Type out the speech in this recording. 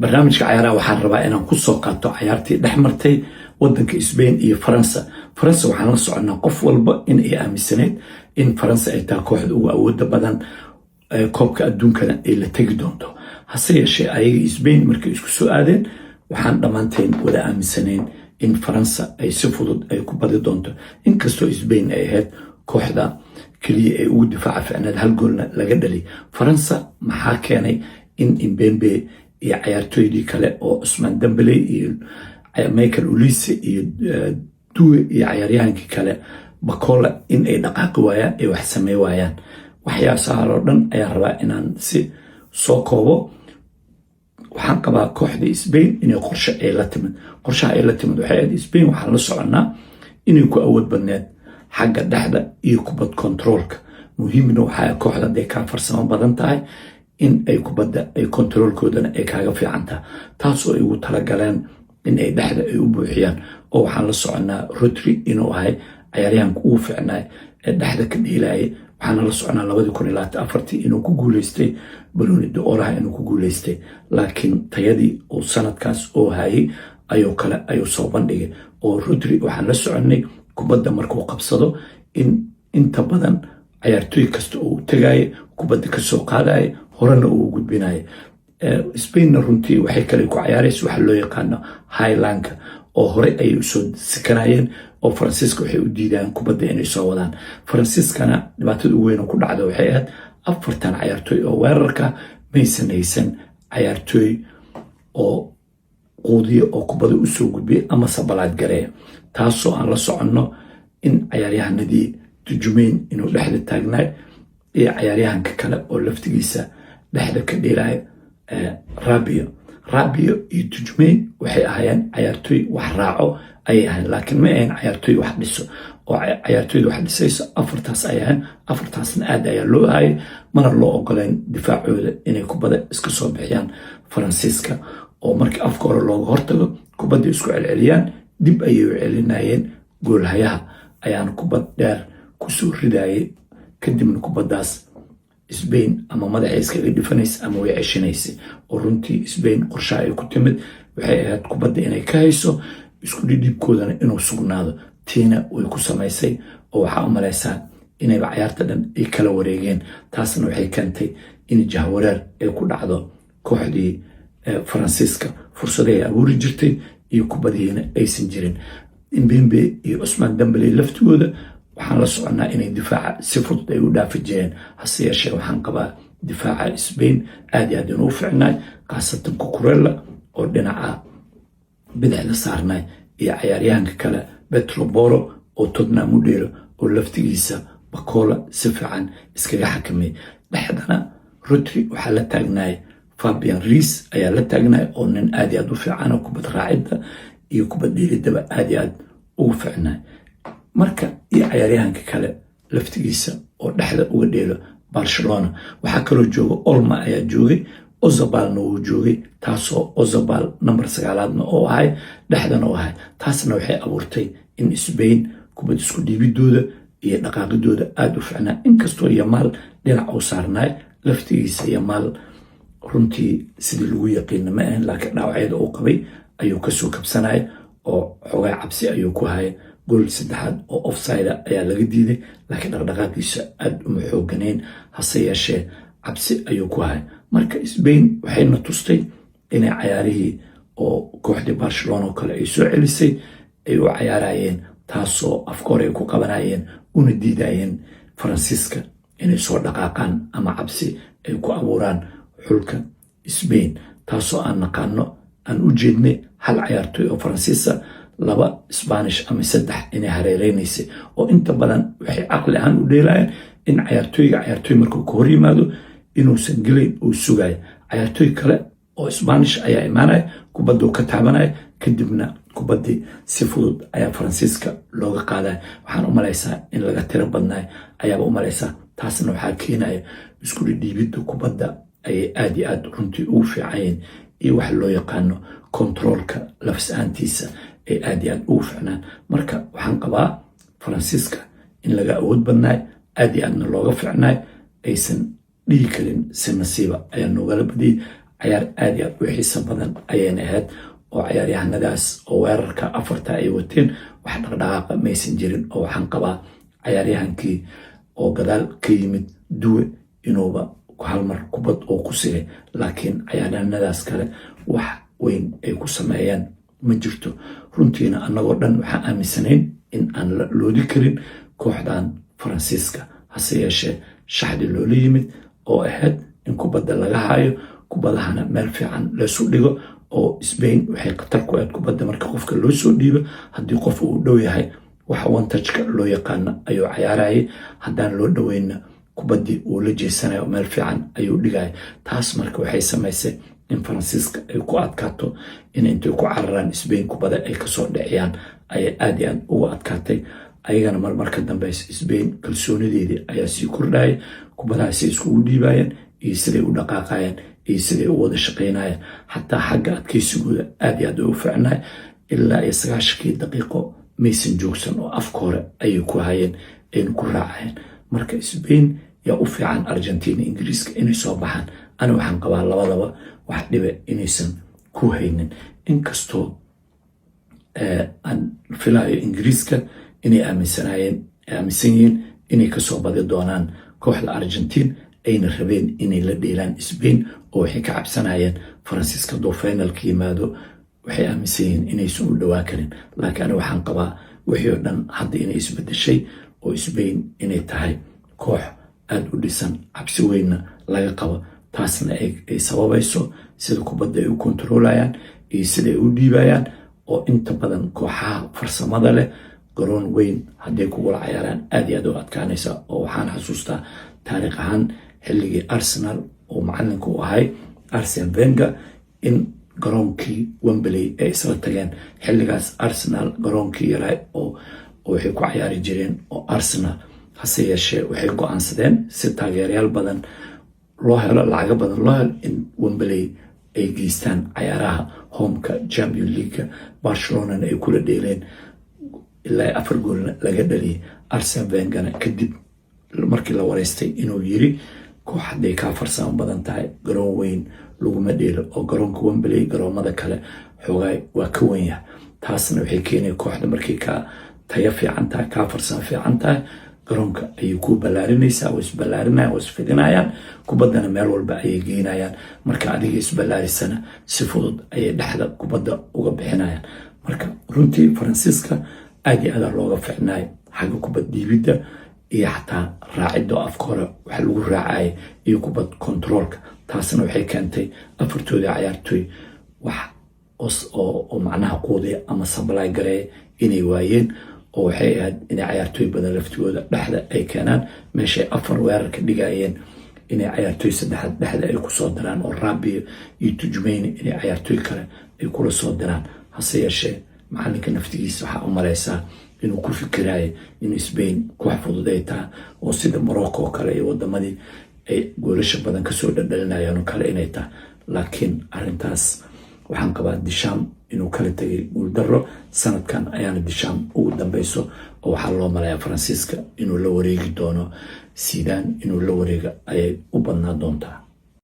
barnaamijka cayaaraha waxaan rabaa inaan ku soo qaato cayaartii dhex martay wadanka Spain iyo Faransa. Faransa waxaan la soconaa qof walba in ay aaminsaneyd in Faransa ay tahay kooxda ugu awoodda badan koobka adduunkana ay la tegi doonto. hase yeeshee ayaga Spain markay isku soo aadeen waxaan dhammaanteen wada aaminsanayn in Faransa ay si fudud ay ku badi doonto, inkastoo Spain ay ahayd kooxda kaliya ee ugu difaaca ficneed hal goolna laga dhali. Faransa maxaa keenay in Mbappe iyo ciyaartooydii kale oo Ousmane Dembélé iyo Michael Olise iyo Doué iyo ciyaaryahankii kale Bakola in ay dhaqaaqi waayaan ay wax samey waayaan? waxyaabaha oo dhan ayaan rabaa inaan si soo koobo. waxaan qabaa kooxda Spain inay qorshaha ay la timid waxay ahayd Spain waxaan la soconaa inay ku awood badneed xagga dhexda iyo kubad controlka. muhiimna waxaa kooxda haday kaa farsamo badan tahay in ay kubadda ay controlkoodana ay kaaga fiican tahay, taasoo ay ugu talagaleen in ay dhexda ay u buuxiyaan. oo waxaan la soconaa Rodri inuu ahay ciyaaryahanka ugu fiicnaa ee dhexda ka dheelayay. waxaana la soconaa 2024 inuu ku guuleystay Ballon d'Or inuu ku guuleystay, laakiin tayadii uu sanadkaas oo hayay ayuu soo bandhigay. oo Rodri waxaan la soconay kubadda markuu qabsado in inta badan ciyaartooy kasta uu tagay kubadda ka soo qaaday horena uu gudbinay. Spain runtii waxay kale ku ciyaaraysaa waxa loo yaqaan Highland oo hore ay soo sikanayeen oo Faransiiska waxay u diidaan kubadda inay soo wadaan. Faransiiskana dhibaatada ugu weyn oo ku dhacday waxay ahayd 4 ciyaartooy oo weerarka maysan haysan ciyaartooy oo quudiya oo kubadda u soo gudbiya ama sabalaad gareeya, taasoo aan la soconno in ciyaaryahanadii Tujumein inuu dhexda taagnaay iyo ciyaaryahanka kale oo laftigiisa dhexda ka dheelaya Rabiot iyo Tujumein waxay ahaayeen ciyaartooy wax raaco ayay ahayn, laakiin ma ahayn ciyaartooy wax dhiso. oo ciyaartooyda wax dhisayso 4taas ay ahayn, 4taasna aad ayaa loo hayay, mana loo ogoleen difaacooda inay kubadda iska soo bixiyaan. Faransiiska oo markii afka hore looga hortago kubadda isku celceliyaan dib ayay u celinayeen, goolhayaha ayaan kubad dheer kusoo ridayay, kadibna kubaddaas Spain ama madaxa iskaga dhifanaysa ama way ceshinaysay. oo runtii Spain qorshaha ay ku timid waxay ahayd kubadda inay ka hayso isku dhidhiibkoodana inuu sugnaado, tiina way ku samaysay. oo waxaa u malaysaa inayba ciyaarta dhan ay kala wareegeen, taasna waxay keentay in jahwareer ay ku dhacdo kooxdii Faransiiska. fursadahay abuuri jirtay iyo kubadihiina aysan jirin. Mbappe iyo Ousmane Dembélé laftigooda waxaan la soconaa inay difaaca si fudud ay u dhaafi jireen, hase yeeshee waxaan qabaa difaaca Spain aad iyo aad inuu fiicnaay, khaasatan Cucurella oo dhinaca bidixda saarnay iyo ciyaaryahanka kale Pedro Porro oo Tottenham u dheelo oo laftigiisa Bakola si fiican iskaga xakamay. dhexdana Rodri waxaa la taagnaay Fabian Ruiz ayaa la taagnaay oo nin aad iyo aad u fiican oo kubad raacidda iyo kubad dheelidaba aad iyo aad ugu fiicnaay. marka iyo ciyaaryahanka kale laftigiisa oo dhexda uga dheelo Barcelona waxaa kaloo jooga Olmo ayaa joogay, Ozabalna wuu joogay, taasoo Ozabal number 9 oo ahay dhexdana oo ahay. taasna waxay abuurtay in Spain kubad isku dhiibidooda iyo dhaqaaqidooda aad u fiicnaa, inkastoo Yamal dhinac u saarnaay. laftigiisa Yamal runtii sidii lagu yaqiina ma ahayn, laakiin dhaawacyada uu qabay ayuu kasoo kabsanaya oo xogaa cabsi ayuu ku hayay. gool saddexaad oo offside ayaa laga diiday, laakiin dhaqdhaqaaqiisa aad uma xooganeyn, hase yeeshee cabsi ayuu ku hayay. marka Spain waxayna tustay inay ciyaarihii oo kooxdii Barcelona oo kale ay soo celisay ay u ciyaarayeen, taasoo afka hore ay ku qabanayeen una diidayeen Faransiiska inay soo dhaqaaqaan ama cabsi ay ku abuuraan xulka Spain, taasoo aan naqaano aan u jeednay hal ciyaartooy oo Faransiisa 2 Spanish ama 3 inay hareereynaysay. oo inta badan waxay caqli ahaan u dheelayaan in ciyaartooy markuu ka hor yimaado inuusan gelayn uu sugayo. ciyaartooy kale oo Spanish ayaa imaanaya, kubaddu ka taabanaya, kadibna kubaddii si fudud ayaa Faransiiska looga qaadaya. waxaan u malaysaa in laga tiro badnaay ayaaba u malaysaa, taasna waxaa keenaya isku dhiibidda kubadda ayay aad iyo aad runtii ugu fiicanyeen, iyo waxa loo yaqaano controlka lafsaantiisa ay aad iyo aad ugu fiicnaan. marka waxaan qabaa Faransiiska in laga awood badnaay, aad iyo aadna looga fiicnaay, aysan dhihi karin si nasiiba ayaa noogala badiyay. cayaar aad iyo aad u xiiso badan ayayna ahayd oo cayaaryahanadaas oo weerarka afarta ay wateen wax dhaqdhaqaaqa maysan jirin oo waxaan qabaa cayaaryahankii oo gadaal ka yimid duwe inuuba hal mar kubad oo ku sigay laakiin cayaaryahanadaas kale wax weyn ay ku sameeyeen ma jirto runtiina annagoo dhan waxaan aaminsanayn in aan la loodi karin kooxdan Faransiiska hase yeeshee shaxdi loola yimid oo ahayd in kubadda laga hayo kubadahana meel fiican laysu dhigo oo Spain waxay khatar ku ahayd kubadda marka qofka loo soo dhiibo haddii qof uu dhow yahay waxa one-touchka loo yaqaano ayuu cayaarayay haddaan loo dhoweyna kubaddii uu la jeesanayo meel fiican ayuu dhigaya taas marka waxay samaysay in Faransiiska ay ku adkaato in intay ku cararaan Spain kubadda ay kasoo dhiciyaan ayay aad iyo aad ugu adkaatay ayagana marmarka dambe Spain kalsoonideedii ayaa sii kordhayay kubadahaasay iskugu dhiibayeen iyo siday u dhaqaaqayeen iyo siday u wada shaqaynayeen xataa xagga adkaysigooda aad iyo aad u fiicnay ilaa iyo 90 daqiiqo maysan joogsan oo afka hore ayay ku hayeen ayna ku raacayeen marka Spain yaa u fiican Argentina Ingiriiska inay soo baxaan ana waxaan qabaa labadaba wax dhibe inaysan ku haynin inkastoo aan filayo Ingiriiska inay aaminsan yihiin inay kasoo badi doonaan kooxda Argentina ayna rabeen inay la dheelaan Spain oo waxay ka cabsanayeen Faransiiska doo finalka yimaado waxay aaminsan yihiin inaysan u dhawaa karin laakiin waxaan qabaa wixii oo dhan hadda inay isbedeshay oo Spain inay tahay koox aad u dhisan cabsi weynna laga qabo taasna ay sababayso sida kubadda ay u kontroolayaan iyo sida ay u dhiibayaan oo inta badan kooxaha farsamada leh garoon weyn hadday kugula cayaaraan aad iyo aad u adkaanaysa oo waxaan xasuustaa taariikh ahaan xilligii Arsenal oo macallinka u ahay Arsene Wenger in garoonkii Wembley ay isla tageen xilligaas Arsenal garoonkii yaray oo waxay ku cayaari jireen oo Arsenal hase yeeshee waxay go'aansadeen si taageerayaal badan loo helo lacaga badan loo helo in Wembley ay geystaan cayaaraha homeka Champions League Barcelona ay kula dheeleen ilaa 4 gool laga dhaliyay Arsene Wenger kadib markii la wareystay inuu yiri koox haday ka farsamo badan tahay garoon weyn laguma dheelo oo garoonka Wembley garoomada kale xoogay waa ka weyn yahay taasna waxay keenay kooxda markii ka tayo fiican tahay ka farsamo fiican tahay garoonka ay ku balaarinaysaa oo isbalaarinayaan oo isfidinayaan kubaddana meel walba ay geynayaan marka adiga isbalaarisana si fudud ay dhaxda kubadda uga bixinayaan marka runtii Faransiiska aad iyo aad looga fiicnay xagga kubad dhiibida iyo xataa raacidda afka hore waxa lagu raacay iyo kubad controlka taasna waxay keentay afartooda ciyaartoy wax oo macnaha quudiya ama supply gareey inay waayeen oo waxay aad in ciyaartoy badan laftigooda dhaxda ay keenaan meesha afar weerar ka dhigayeen in ciyaartoy saddexaad dhaxda ay ku soo daraan oo Rabiot iyo Tchouaméni in ciyaartoy kale ay kula soo daraan hase yeeshee macalinka naftigiisa waxa u mareysaa inuu ku fikirayo in Spain koox fududeyta oo sida Morocco oo kale iyo wadamadii ay goolasho badan ka soo dhadhalinayaan oo kale inay tahay laakiin arintaas waxaan qabaa Deschamps inuu kala tagay guul darro sanadkan ayaana Deschamps ugu dambayso oo waxaa loo maleeyaa Faransiiska inuu la wareegi doono Zidane inuu la wareega ayay u badnaan doontaa